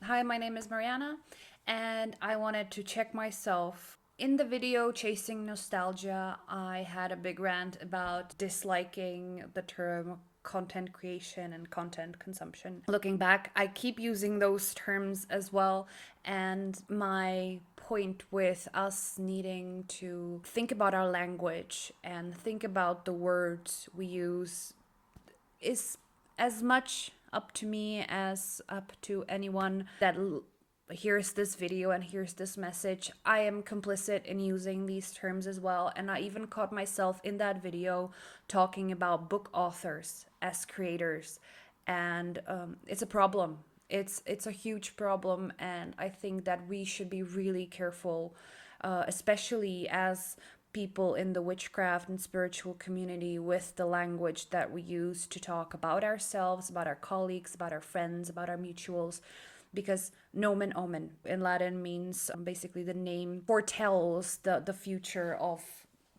Hi, my name is Mariana, and I wanted to check myself. In the video Chasing Nostalgia, I had a big rant about disliking the term content creation and content consumption. Looking back, I keep using those terms as well, and my point with us needing to think about our language and think about the words we use is as much up to me as up to anyone that hears this video and hears this message. I am complicit in using these terms as well, and I even caught myself in that video talking about book authors as creators, and it's a problem. It's a huge problem, and I think that we should be really careful, especially as people in the witchcraft and spiritual community, with the language that we use to talk about ourselves, about our colleagues, about our friends, about our mutuals. Because nomen omen in Latin means basically the name foretells the future of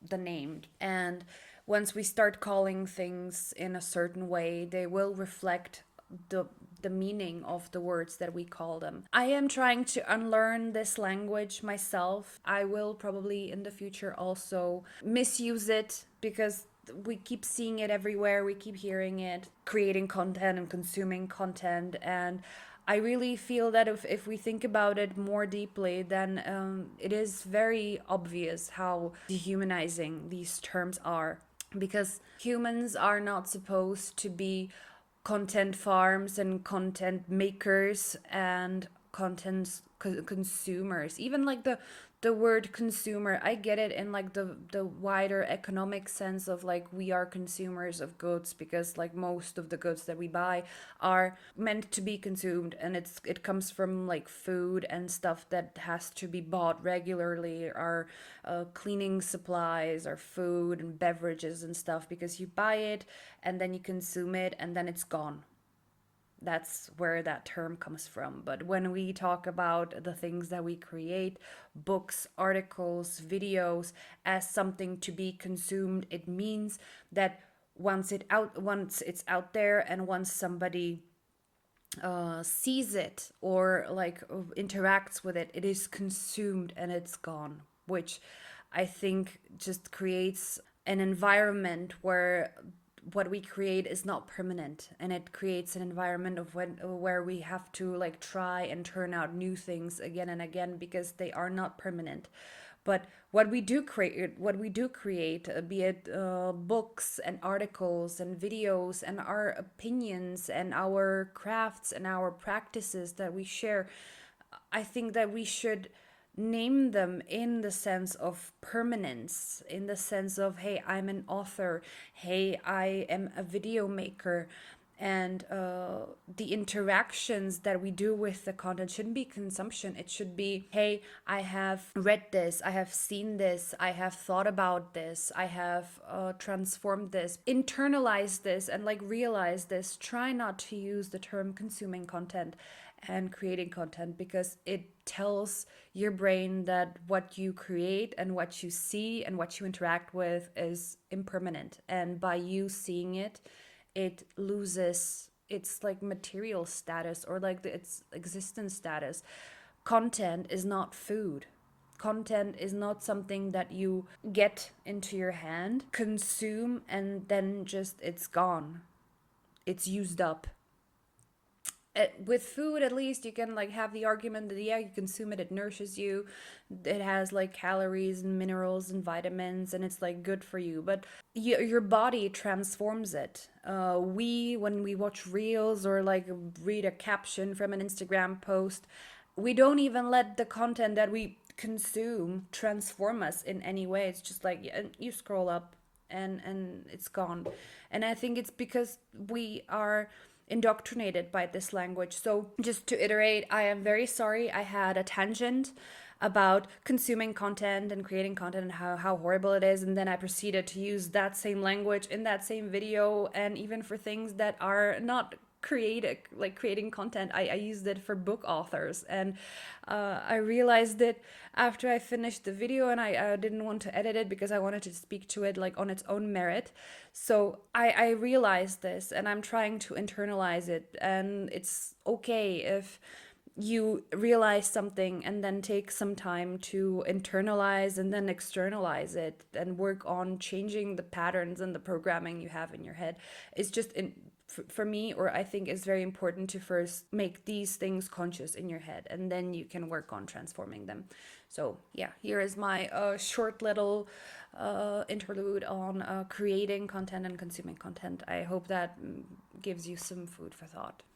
the named. And once we start calling things in a certain way, they will reflect the the meaning of the words that we call them. I am trying to unlearn this language myself. I will probably in the future also misuse it because we keep seeing it everywhere, we keep hearing it, creating content and consuming content. And I really feel that if we think about it more deeply, then it is very obvious how dehumanizing these terms are. Because humans are not supposed to be content farms and content makers and content consumers. Even like the word consumer, I get it in like the wider economic sense of like we are consumers of goods, because like most of the goods that we buy are meant to be consumed, and it comes from like food and stuff that has to be bought regularly, our cleaning supplies, our food and beverages and stuff, because you buy it and then you consume it and then it's gone. That's where that term comes from. But when we talk about the things that we create, books, articles, videos, as something to be consumed, it means that once it's out there, and once somebody sees it or like interacts with it, it is consumed and it's gone, which I think just creates an environment where what we create is not permanent, and it creates an environment of where we have to like try and turn out new things again and again because they are not permanent. But what we do create, be it books and articles and videos and our opinions and our crafts and our practices that we share, I think that we should name them in the sense of permanence, in the sense of, hey, I'm an author, hey, I am a video maker. And the interactions that we do with the content shouldn't be consumption. It should be, hey, I have read this, I have seen this, I have thought about this, I have transformed this, internalized this, and like realized this. Try not to use the term consuming content and creating content, because it tells your brain that what you create and what you see and what you interact with is impermanent. And by you seeing it, it loses its like material status, or like its existence status. Content is not food. Content is not something that you get into your hand, consume, and then just it's gone. It's used up. With food, at least you can like have the argument that, yeah, you consume it, it nourishes you, it has like calories and minerals and vitamins, and it's like good for you. But your body transforms it. When we watch reels or like read a caption from an Instagram post, we don't even let the content that we consume transform us in any way. It's just like, yeah, you scroll up and it's gone. And I think it's because we are indoctrinated by this language. So just to iterate, I am very sorry I had a tangent about consuming content and creating content and how horrible it is, and then I proceeded to use that same language in that same video, and even for things that are not creative, like creating content, I used it for book authors. And I realized that after I finished the video, and I didn't want to edit it because I wanted to speak to it like on its own merit. So I realized this, and I'm trying to internalize it. And it's okay if you realize something and then take some time to internalize and then externalize it and work on changing the patterns and the programming you have in your head. It's just for me, or I think it's very important to first make these things conscious in your head, and then you can work on transforming them. So yeah, here is my short little interlude on creating content and consuming content. I hope that gives you some food for thought.